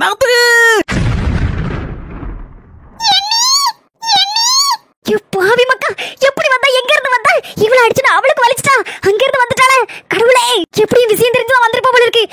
நாத்து பாவி மக்கா, எப்படி வந்தா, எங்க இருந்து வந்தா? இவள அடிச்சுனா அவளுக்கு வலிச்சிட்டா, அங்க இருந்து வந்துட்டாளே. கடவுளே, எப்படி விஷயம் தெரிஞ்சா வந்திருப்பா போல இருக்கு.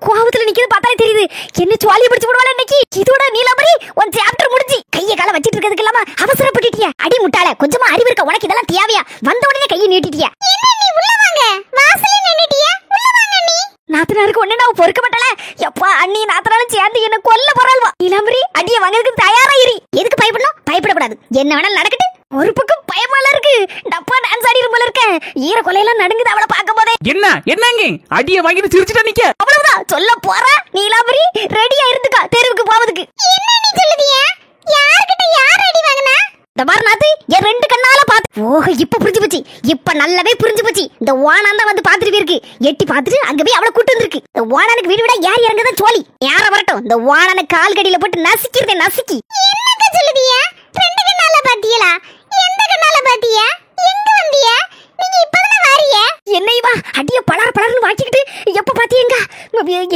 கோவத்துல நிக்கிறது பார்த்தாலே தெரியுது. என்ன சுவாலிய பிடிச்சு போடுவாளே இன்னைக்கு. இதோட நீலாம்பரி உன் சாப்டர் முடிஞ்சு. கைய கால வச்சிட்டு இருக்கிறதுக்கு இல்லாம அவசரப்பட்டுட்டியா? அடி முட்டாளே, கொஞ்சமா அறிவு இருக்கா உனக்கு? இதெல்லாம் தேவையா? வந்த உடனே கையை நீட்டிட்டியா? என்ன நீ உள்ள வாங்க, வாசல்ல நின்னுட்டியா? உள்ள வாங்க நீ. நாத்தனாருக்கு ஒண்ணு நான் பொறுக்க மாட்டல. எப்பா அண்ணி நாத்தனாலும் சேர்ந்து என்ன கொல்ல போறாள்வா. நீலாம்பரி அடிய வாங்குறதுக்கு தயாரா இரு. எதுக்கு பயப்படணும்? பயப்படக்கூடாது. என்ன வேணாலும் நடக்கட்டு. ஒரு பக்கம் பயமால இருக்கு. டப்பா டான்ஸ் ஆடி போல இருக்க. ஈர கொலையெல்லாம் நடுங்குது அவளை பார்க்கும் போதே. என்னங்க அடிய வாங்கிட்டு சிரிச்சிட்டா நிக்க. அவ்வளவுதான் சொல்ல போறா. நீலாம்பரி ரெடியா இருந்துக்கா தெருவுக்கு போவதுக்கு. என்ன நீ சொல்லுதியா? யார்கிட்ட யார் அடி வாங்குனா? இந்த பாரு நாத்து, என் ரெண்டு கண்ணால பாத்து. ஓஹோ, இப்ப புரிஞ்சு போச்சு. இப்ப நல்லாவே புரிஞ்சு போச்சு. இந்த ஓனான் தான் வந்து பாத்துட்டு போயிருக்கு. எட்டி பாத்துட்டு அங்க போய் அவளை கூட்டு வந்திருக்கு. இந்த ஓனானுக்கு வீடு விட யார் இறங்குதான் சோழி. யார வரட்டும், இந்த ஓனான கால் கடியில போட்டு நசுக்கிறதே நசுக்கி. என்னங்க சொல்லுதியா? ரெண்டு கண்ணால பாத்தியலா? எந்த கண்ணால பாத்தியா? எங்க வந்தியா? நீங்க இப்பதானே வாரிய. என்னைவா அடிய பலர் பலர்னு வாக்கிக்கிட்டு எப்ப பாத்தீங்க?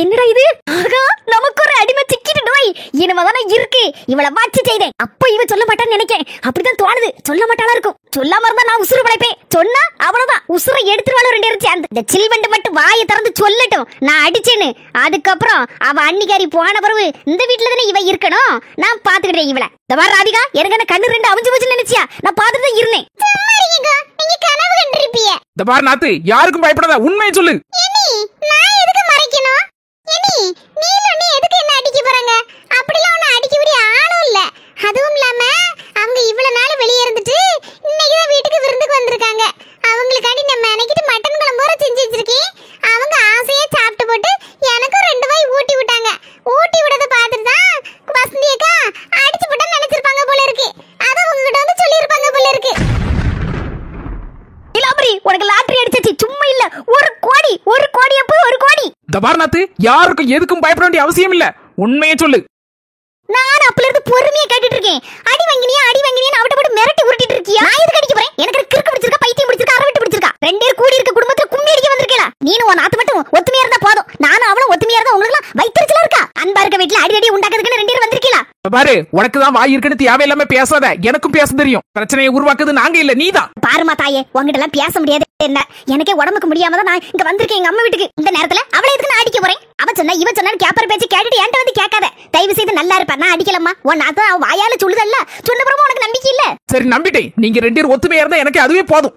என்னடா இது? ஆகா, நமக்கு ஒரு அடிமை சிக்கிட்டு நோய் இனிமேதானே இருக்கு. இவளை வாட்சி செய்தேன். அப்ப இவ சொல்ல மாட்டான்னு நினைக்கேன். அப்படிதான் தோணுது. சொல்ல மாட்டாளா இருக்கும். சொல்லாம இருந்தா நான் உசுறு படைப்பேன். சொன்னா அவ்வளவுதான், உசுரை எடுத்துருவாளோ ரெண்டு பேரும் சேர்ந்து. இந்த சில்வண்டு மட்டும் வாயை திறந்து சொல்லட்டும் நான் அடிச்சேன்னு. அதுக்கப்புறம் அவ அன்னிக்காரி போன பிறகு இந்த வீட்டுல தானே இவ இருக்கணும். நான் பாத்துக்கிட்டேன் இவளை. இந்த மாதிரி ராதிகா, எனக்கு என்ன கண்ணு ரெண்டு அவிஞ்சு போச்சுன்னு நினைச்சியா? நான் பாத்துட்டு தான் இருந்தேன். நீங்க கனவு கண்டிருப்பீங்க. இந்த பாரு நாத்து, யாருக்கும் பயப்படாத, உண்மையை சொல்லு. நான் எதுக்கு மறைக்கணும்? நீ எதுக்கு என்ன அடிக்க போறாங்க? அப்படிலாம் ஒண்ணு அடிக்க விட ஆளும் இல்ல. அதுவும் இல்லாம அவங்க இவ்வளவு நாள் வெளியே இருந்துட்டு இன்னைக்கு தான் வீட்டுக்கு விருந்துக்கு வந்திருக்காங்க. அவங்களுக்காண்டி நம்ம மெனக்கிட்டு மட்டன் குழம்பு வர செஞ்சு வச்சிருக்கேன். அவங்க ஆசையா சாப்பிட்டு போட்டு எனக்கும் ரெண்டு வாய் ஊட்டி விட்டாங்க. ஊட்டி விடத பார்த்துட்டு தான் வசந்தி அக்கா அடிச்சு போட்டா நினைச்சிருப்பாங்க போல இருக்கு. அத உங்ககிட்ட வந்து சொல்லிருப்பாங்க போல இருக்கு. இலாபரி, உனக்கு லாட்டரி அடிச்சிச்சு. சும்மா இல்ல, ஒரு கோடி அப்போ ஒரு கோடி. இந்த பாரு நாத்து, யாருக்கும் எதுக்கும் பயப்பட வேண்டிய அவசியம் இல்ல, உண்மையை சொல்லு. நான் அப்பல இருந்து பொறுமையா கேட்டுட்டு இருக்கேன். அடி வாங்கினியா அவட்ட போட்டு மிரட்டி உருட்டிட்டு இருக்கியா? நான் எதுக்கு அடிக்க போறேன்? எனக்கு கிறுக்கு பிடிச்சிருக்கா, பைத்தியம் பிடிச்சிருக்கா, அரவிட்டு பிடிச்சிருக்கா? ரெண்டு பேர் கூடி இருக்க குடும்பத்துல கும்மி அடிக்க வந்திருக்கேல. நீனும் உன் நாத்து மட்டும் ஒத்துமையா இருந்தா போதும். நானும் அவளும் ஒத்துமையா இருந்தா உங்களுக்கு எல்லாம் வயிற்றுச்சலா இருக்கா? அன்பா இருக்க வீட்டுல அடி உண்டாக்குறதுக்கு ரெண்டு பேர் வந்திருக்கீங்களா? பாரு, உனக்கு தான் வாய் இருக்குன்னு தேவையில்லாம பேசாத. எனக்கும் பேச தெரியும். பிரச்சனையை உருவாக்குது நாங்க இல்ல, நீதான். பாருமா தாயே, உங்ககிட்ட எல்லாம் பேச முடியாது. என்ன, எனக்கே உடம்புக்கு முடியாம தான் நான் இங்க வந்திருக்கேன் எங்க அம்மா வீட்டுக்கு. இந்த நேரத்துல அவளை எதுக்கு நான் அடிக்க போறேன்? அவ சொன்னா இவ சொன்னா கேப்பர் பேச்சு கேட்டுட்டு என்கிட்ட வந்து கேட்காத. தயவு செய்து நல்லா இருப்பா. நான் அடிக்கலம்மா. உன் நாத்து அவ வாயால சொல்லுதல்ல, சொன்னப்புறமா உனக்கு நம்பிக்கை இல்ல. சரி, நம்பிட்டேன். நீங்க ரெண்டு பேரும் ஒத்துமையா இருந்தா எனக்கு அதுவே போதும்.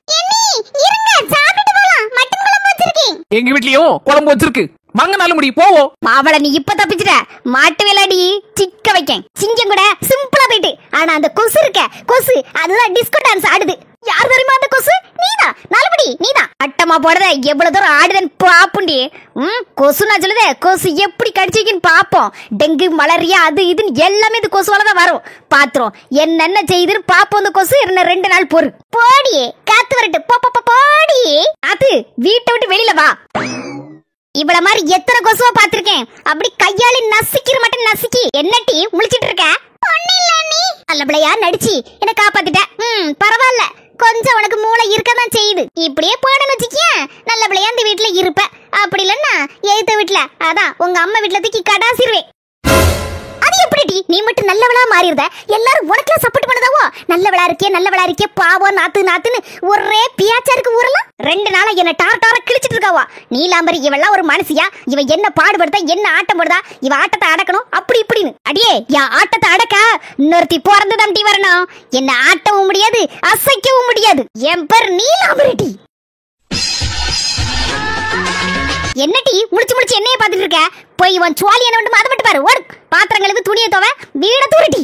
இருங்க, சாப்பிட்டு போலாம். மட்டன் குழம்பு வச்சிருக்கேன். எங்க வீட்லயும் குழம்பு வச்சிருக்கு. வாங்க நாலு முடி போவோம். அவளை நீ இப்ப தப்பிச்சிட்ட. மாட்டு வேலாடி சிக்க வைக்கேன். சிங்கம் கூட சிம்பிளா போயிட்டு. ஆனா அந்த கொசு இருக்க, கொசு அதுதான் டிஸ்கோ டான்ஸ் ஆடுது. யார் தெரியுமா அந்த கொசு? நீதான். நாலுபடி நீதான். அட்டமா போடுற எவ்வளவு தூரம் ஆடுதன் பாப்புண்டி. கொசு நான் சொல்லுதே, கொசு எப்படி கடிச்சிக்கின்னு பாப்போம். டெங்கு மலேரியா அது இதுன்னு எல்லாமே இந்த கொசுவாலதான் வரும். பாத்துரும் என்னென்ன செய்யுதுன்னு பாப்போம். இந்த கொசு என்ன 2 நாள் பொறு. போடியே, காத்து வரட்டு. போடியே அது வீட்டை விட்டு வெளியில வா. இவள மாதிரி எத்தனை கொசுவா பாத்திருக்கேன். அப்படி கையால நசுக்கிற மட்டும் நசுக்கி. என்னட்டி முழிச்சிட்டு இருக்க? நீ நல்ல பிள்ளையா நடிச்சு என்ன காப்பாத்திட்ட. பரவாயில்ல, கொஞ்சம் உனக்கு மூளை இருக்கதான் செய்யுது. இப்படியே போயிடன்னு வச்சுக்கிய நல்ல பிள்ளையா இந்த வீட்டுல இருப்ப. அப்படி இல்லன்னா எழுத்த வீட்டுல, அதான் உங்க அம்மா வீட்டுல தூக்கி கடாசிருவேன். அது எப்படி நீ மட்டும் நல்லவளா மாறிடுத? எல்லாரும் உனக்குலாம் சப்போர்ட் பண்ணதாவோ? நல்லவளா இருக்கே பாவம் நாத்துன்னு ஒரே பியாச்சா இருக்கு ஊரெல்லாம். 2 நாளா என்ன டார கிழிச்சிட்டு இருக்காவா? நீலாம்பரி இவெல்லாம் ஒரு மனசியா? இவ என்ன பாடுபடுதா, என்ன ஆட்டம் போடுதா? இவ ஆட்டத்தை அடக்கணும் அப்படி இப்படின்னு. அடியே, என் ஆட்டத்தை அடக்க இன்னொருத்தி பிறந்து தம்பி வரணும். என்ன ஆட்டவும் முடியாது, அசைக்கவும் முடியாது. என் பேர் நீலாம்பரி. என்னடி முழிச்சு என்னைய பாத்துட்டு இருக்க? போய் உன் சுவாலி என்ன வேண்டும் அதை மட்டும் பாரு. ஓடு, பாத்திரங்களுக்கு துணியை தோவ, வீட தூரட்டி.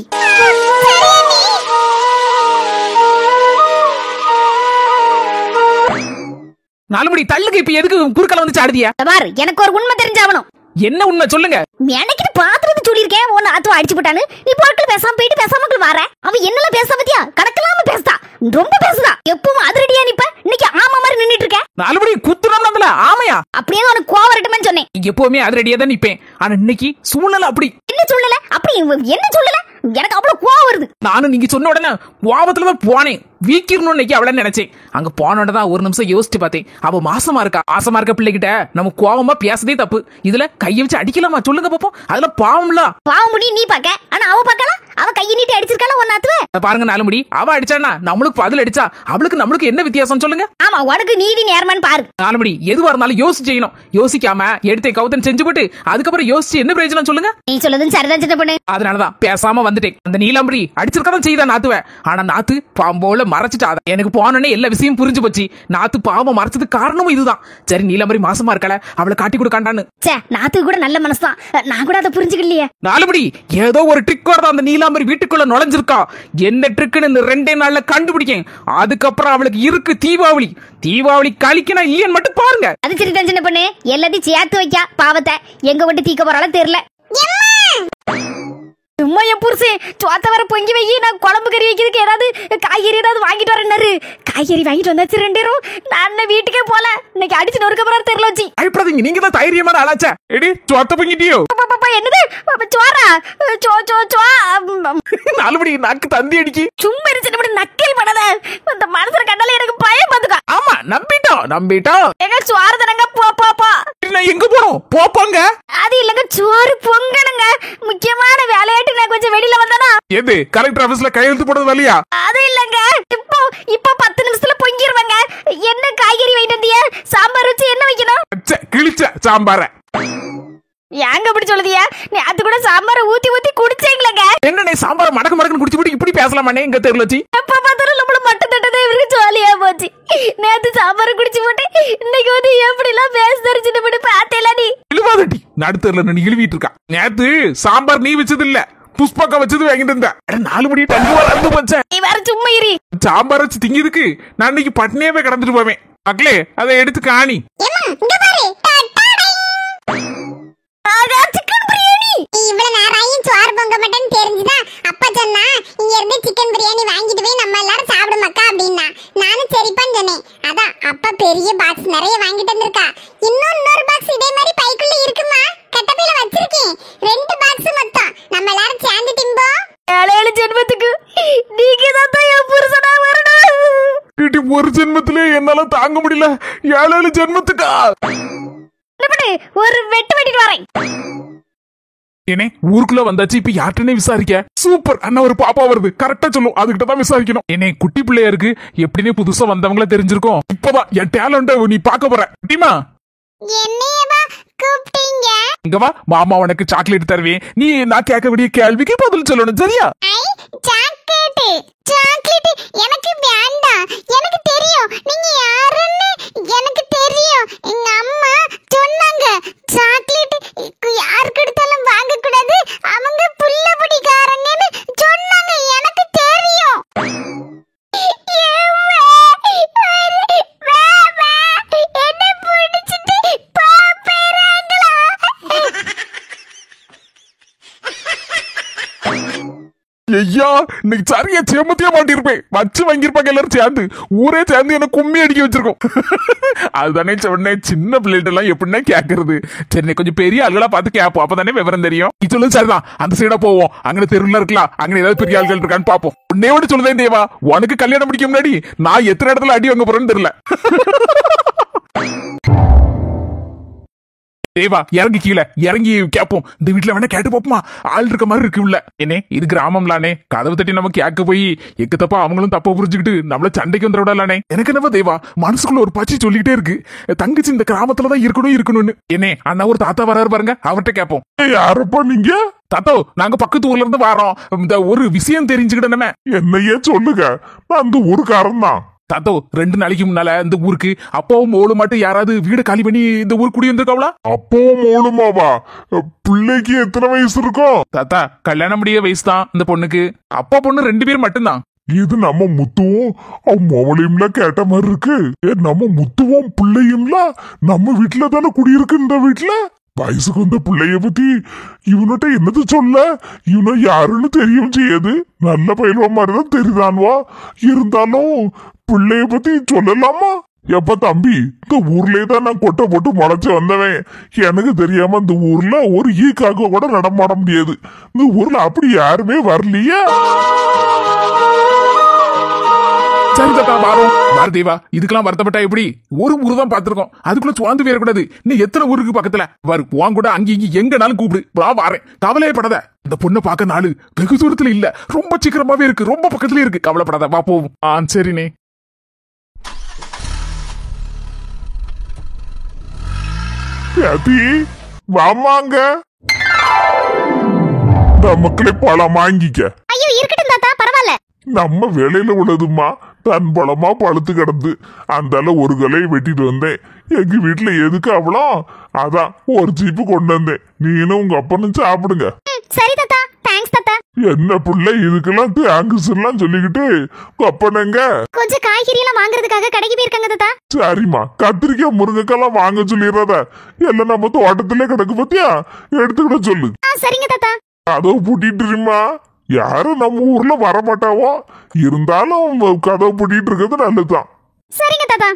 நாலுமணி தள்ளுக்கு இப்ப எதுக்கு குறுக்கல வந்து சாடுதியா? பாரு, எனக்கு ஒரு உண்மை தெரிஞ்சாவணும். என்ன உண்மை சொல்லுங்க. எனக்கு பாத்திரத்தை சொல்லியிருக்கேன். ஒன்னு ஆத்துவ அடிச்சு போட்டானு. நீ பொருட்கள் பேசாம போயிட்டு பேசாம வர. அவ என்னெல்லாம் பேச பத்தியா? கணக்கெல்லாம பேசுதா, ரொம்ப பேசுதா. எப்பவும் அதிரடியா நிப்ப, இன்னைக்கு ஆமா மாதிரி நின்னுட்டு இருக்க. நாலுமணி குத்துறோம்ல ஆமையா? அப்படியே உனக்கு கோவம் வரட்டும்னு சொன்னேன். எப்பவுமே அதிரடியா தான் நிப்பேன். ஆனா இன்னைக்கு சூழ்நிலை அப்படி. என்ன சூழ்நிலை? அப்படி என்ன சூழ்நிலை? எனக்கு அவ்வளவு கோவம் வருது. நானும் நீங்க சொன்ன உடனே கோவத்துலதான் போனேன். வீக்கிரணும் இன்னைக்கு அவளை நினைச்சேன். அங்க போனோடதான் ஒரு நிமிஷம் யோசிச்சு பார்த்தேன். அவ மாசமா இருக்க பிள்ளைகிட்ட நம்ம கோவமா பேசதே தப்பு. இதுல கைய வச்சு அடிக்கலாமா சொல்லுங்க பாப்போம். அதுல பாவம்ல பாவம் முடி நீ பாக்க, ஆனா அவ பாக்கலாம். அவ கையை நீட்டி அடிச்சிருக்கால ஒன்னாத்துவ பாருங்க. நாலு முடி அவ அடிச்சானா நம்மளுக்கு பதில் அடிச்சா அவளுக்கு நம்மளுக்கு என்ன வித்தியாசம் சொல்லுங்க? ஆமா, உனக்கு நீதி நேர்மான்னு பாரு. நாலு முடி எதுவா இருந்தாலும் யோசிச்சு செய்யணும். யோசிக்காம எடுத்த கவுத்தன் செஞ்சு போட்டு அதுக்கப்புறம் யோசிச்சு என்ன பிரயோஜனம் சொல்லுங்க? நீ சொல்லதும் சரிதான் சின்ன பொண்ணு. அதனாலதான் பேசாம வந்துட்டேன். அந்த நீலாம்பரி அடிச்சிருக்கதான் செய்தா நாத்துவ. ஆனா நாத்து பாம்போல மறைச்சிட்டா. எனக்கு போனோடனே எல்லா விஷயம் புரிஞ்சு போச்சு. நாத்து பாவம் மறைச்சது காரணமும் இதுதான். சரி நீலாம்பரி மாசமா இருக்கல, அவளை காட்டி கொடுக்காண்டான்னு. நாத்து கூட நல்ல மனசுதான். நான் கூட அதை புரிஞ்சுக்கலையே. நாலுபடி ஏதோ ஒரு ட்ரிக்கோட தான் அந்த நீலாம்பரி வீட்டுக்குள்ள நுழைஞ்சிருக்கா. என்ன ட்ரிக்குன்னு 2 நாள்ல கண்டுபிடிக்கேன். அதுக்கப்புறம் அவளுக்கு இருக்கு தீபாவளி. தீபாவளி கழிக்கணும் இல்லையான்னு மட்டும் பாருங்க. அது சரிதான் சின்ன பொண்ணு. எல்லாத்தையும் சேர்த்து வைக்கா பாவத்தை. எங்க விட்டு தீக்க போறாலும் தெரியல. சும்மா என் புருஷன் சோத்த வர பொங்கி வை, நான் குழம்பு கறி வைக்கிறதுக்கு ஏதாவது காய்கறி ஏதாவது வாங்கிட்டு வரேன்னாரு. காய்கறி வாங்கிட்டு வந்தாச்சு 2 பேரும். நான் வீட்டுக்கே போல. இன்னைக்கு அடிச்சு நொறுக்க போறாரு தெரியல வச்சு. பயப்படாதீங்க, நீங்க தான் தைரியமான ஆளாச்சா. எடி சோத்த பொங்கிட்டியோ? என்னது சோரா? நாலுபடி நாக்கு தந்தி அடிக்கி. சும்மா இருந்துச்சு நக்கல் பண்ணத. அந்த மனசுல கண்டால எனக்கு பயம் வந்துக்கா. ஆமா நம்பிட்டோம். எங்க சோறு தரங்க போ. எங்க போறோம்? போப்பாங்க. அது இல்லங்க, சோறு பொங்கணுங்க. முக்கியமான வேலையாட்டு நான் கொஞ்சம் வெளியில வந்தானா. எது கலெக்டர் ஆபீஸ்ல கையெழுத்து போடுறது வழியா? அது இல்லங்க, இப்போ 10 நிமிஷத்துல பொங்கிடுவாங்க. என்ன காய்கறி வாங்கிட்டு வந்தியா? சாம்பார் வச்சு என்ன வைக்கணும்? கிழிச்ச சாம்பார. ஏங்க அப்படி சொல்லுதியா? நீ அது கூட சாம்பார ஊத்தி குடிச்சீங்களங்க. என்ன சாம்பார் மடக்கு குடிச்சு போட்டு இப்படி பேசலாமானே எங்க தெருல வச்சு? எப்ப பார்த்தாலும் நம்மள மட்டன் தட்டதே இவருக்கு ஜாலியா போச்சு. நேத்து சாம்பார் குடிச்சு போட்டு இன்னைக்கு வந்து எப்படி எல்லாம் பேச தெரிஞ்சுட்டு போட்டு பார்த்தேல நீ. இழுவாதட்டி நடுத்தர்ல நீ இழுவிட்டு இருக்கா. நேத்து சாம்பார் நீ வச்சது இல்ல, புஷ்பக்கா வச்சது வாங்கிட்டு இருந்த. 4 மணி டங்கு வந்து போச்சேன். நீ வேற சும்மா இரு. சாம்பார் வச்சு திங்கிதுக்கு நான் இன்னைக்கு பட்னியாவே கடந்துட்டு போவேன். மக்களே அதை எடுத்து காணி. இவ்வளவு நேரம் சோறு பொங்க மாட்டேன்னு தெரிஞ்சுதான் அப்பா சொன்னா இங்க இருந்து சிக்கன் பிரியாணி வாங்கிட்டு போய் நம்ம எல்லாரும் சாப்பிடுமாக்கா அப்படின்னா. நானும் சரிப்பான்னு சொன்னேன். அதான் அப்பா பெரிய பாக்ஸ் நிறைய வாங்கிட்டு வந்திருக்கா. இன்னொரு பாக்ஸ் இதே மாதிரி பைக்குள்ள இருக்குமா, கட்டப்பையில வச்சிருக்கேன். 2 பாக்ஸ் மொத்தம் நம்ம எல்லாரும் சேர்ந்து திம்போம். 7 ஜென்மத்துக்கு நீங்க தான் என் புருஷனா வரணும். ஒரு ஜென்மத்திலே என்னால தாங்க முடியல. 7 ஜென்மத்துக்கா ஒரு வெட்டு வெட்டிட்டு வரேன். ஏனே ஊருக்குள்ள வந்தாச்சு, இப்ப யார்கிட்டனே விசாரிக்க? சூப்பர் அண்ணா ஒரு பாப்பா வருது, கரெக்டா சொல்லும், அதுகிட்ட தான் விசாரிக்கணும். என்னே குட்டி பிள்ளையா இருக்கு, எப்படினே புதுசா வந்தவங்கள தெரிஞ்சிருக்கும். இப்பதான் என் டேலண்ட நீ பாக்க போற. குட்டிமா என்னையவா கூப்பிட்டீங்க? இங்க வா, மாமா உனக்கு சாக்லேட் தருவேன். நீ நான் கேட்க வேண்டிய கேள்விக்கு பதில் சொல்லணும், சரியா? சாக்லேட் எனக்கு வேண்டாம். எனக்கு தெரியும் நீங்க யாருன்னு. எனக்கு தெரியும், எங்க அம்மா சொன்னாங்க சாக்லேட் யாருக்கு எடுத்தாலும் வாங்க கூடாது, அவங்க புள்ளபடிக்காரங்கன்னு சொன்னாங்க. எனக்கு தெரியும். என்ன பிடிச்சிட்டு பாப்பறாங்களா? ஐயா இன்னைக்கு சரியா சேமத்தியா மாட்டிருப்பேன். வச்சு வாங்கிருப்பாங்க எல்லாரும் சேர்ந்து, ஊரே சேர்ந்து என்ன கும்மி அடிக்க வச்சிருக்கோம். அதுதானே சொன்னேன், சின்ன பிள்ளைகிட்ட எல்லாம் எப்படின்னா கேக்குறது. சரி கொஞ்சம் பெரிய ஆளுகளா பார்த்து கேப்போம், அப்பதானே விவரம் தெரியும். நீ சொல்லுது சரிதான், அந்த சைடா போவோம். அங்க தெருல இருக்கலாம், அங்க ஏதாவது பெரிய ஆள்கள் இருக்கான்னு பாப்போம். உன்னையோட சொல்லுதேன் தேவா, உனக்கு கல்யாணம் முடிக்க முன்னாடி நான் எத்தனை இடத்துல அடி வாங்க போறேன்னு தெரியல. தேவா இறங்கி கீழே இறங்கி கேப்போம். இந்த வீட்டுல வேணா கேட்டு பாப்போமா, ஆள் இருக்க மாதிரி இருக்கு உள்ள. என்ன இது கிராமம்லானே, கதவு தட்டி நம்ம கேட்க போய் எக்கு தப்பா அவங்களும் தப்பா புரிஞ்சுக்கிட்டு நம்மள சண்டைக்கு வந்துட விடலானே. எனக்கு என்னவோ தேவா மனசுக்குள்ள ஒரு பச்சி சொல்லிக்கிட்டே இருக்கு, தங்கச்சி இந்த கிராமத்துலதான் இருக்கணும்னு. என்ன அண்ணா ஒரு தாத்தா வராரு பாருங்க, அவர்கிட்ட கேப்போம். யாரப்பா நீங்க? தாத்தோ நாங்க பக்கத்து ஊர்ல இருந்து வரோம், இந்த ஒரு விஷயம் தெரிஞ்சுக்கிட்டே. என்னையே சொல்லுங்க, நான் அந்த ஊருக்காரன் தான். தாத்தோ 2 நாளைக்கு முன்னால இந்த ஊருக்கு அப்பாவும் மோளும் மட்டும் யாராவது வீடு காலி பண்ணி இந்த ஊருக்கு குடி வந்திருக்காங்களா? அப்பவும் மோளுமாவா? பிள்ளைக்கு எத்தனை வயசு இருக்கும்? தாத்தா கல்யாணம் முடிய வயசு தான் இந்த பொண்ணுக்கு. அப்பா பொண்ணு 2 பேர் மட்டும்தான். இது நம்ம முத்துவும் அவன் மோவளையும்ல கேட்ட மாதிரி இருக்கு. நம்ம முத்துவும் பிள்ளையும்ல நம்ம வீட்டுல தானே குடியிருக்கு. இந்த வீட்டுல வயசுக்கு வந்த பிள்ளைய பத்தி இவன்கிட்ட என்னது சொல்ல? இவனை யாருன்னு தெரியும் செய்யாது. நல்ல பயில்வா மாதிரிதான் தெரியுதான்வா. இருந்தாலும் பிள்ளைய பத்தி சொல்லலாமா? எப்ப தம்பி, இந்த ஊர்லயே தான் நான் கொட்டை போட்டு முளைச்சு வந்தவன். எனக்கு தெரியாம இந்த ஊர்ல ஒரு ஈக்காக கூட நடமாட முடியாது. இந்த ஊர்ல அப்படி யாருமே வரலையே. சரி தாத்தா வாரோம். தேவா இதுக்கெல்லாம் வருத்தப்பட்டா எப்படி? ஒரு ஊரு தான் பாத்துருக்கோம், அதுக்குள்ள சுவாந்து போயிடக்கூடாது. நீ எத்தனை ஊருக்கு பக்கத்துல வரு, உன் கூட அங்க இங்க எங்கனாலும் கூப்பிடு, வாரேன். கவலையே படாத. இந்த பொண்ணை பார்க்க நாளு வெகு தூரத்துல இல்ல, ரொம்ப சீக்கிரமாவே இருக்கு, ரொம்ப பக்கத்துல இருக்கு. கவலைப்படாத, வா போவோம். சரிண்ணே. பேத்தி வாமாங்க, நமக்களே பழம் வாங்கிக்க. ஐயோ இருக்கட்டும் தாத்தா, பரவாயில்ல. நம்ம வேலையில உள்ளதுமா தன் பழமா பழுத்து கிடந்து அந்தால ஒரு கலையை வெட்டிட்டு வந்தேன். எங்க வீட்டுல எதுக்கு அவ்வளோ, அதான் ஒரு சீப்பு கொண்டு வந்தேன். நீனும் உங்க அப்பனும் சாப்பிடுங்க. சரி தாத்தா, தேங்க்ஸ் தாத்தா. என்ன பிள்ளை இதுக்கெல்லாம் தேங்க்ஸ் எல்லாம் சொல்லிக்கிட்டு உங்க அப்பனங்க கொஞ்சம் காய்கறி எல்லாம் வாங்குறதுக்காக கடைக்கு போயிருக்காங்க தாத்தா. சரிம்மா, கத்திரிக்காய் முருங்கைக்கெல்லாம் வாங்க சொல்லிடுறத. எல்லாம் நம்ம தோட்டத்திலே கிடக்கு பத்தியா, எடுத்துக்கிட்ட சொல்லு. சரிங்க தாத்தா. கதவு பூட்டிட்டுமா, யாரும் நம்ம ஊர்ல வரமாட்டாவோ, இருந்தாலும் கதவு பூட்டிட்டு இருக்கிறது நல்லதுதான். சரிங்க தாத்தா.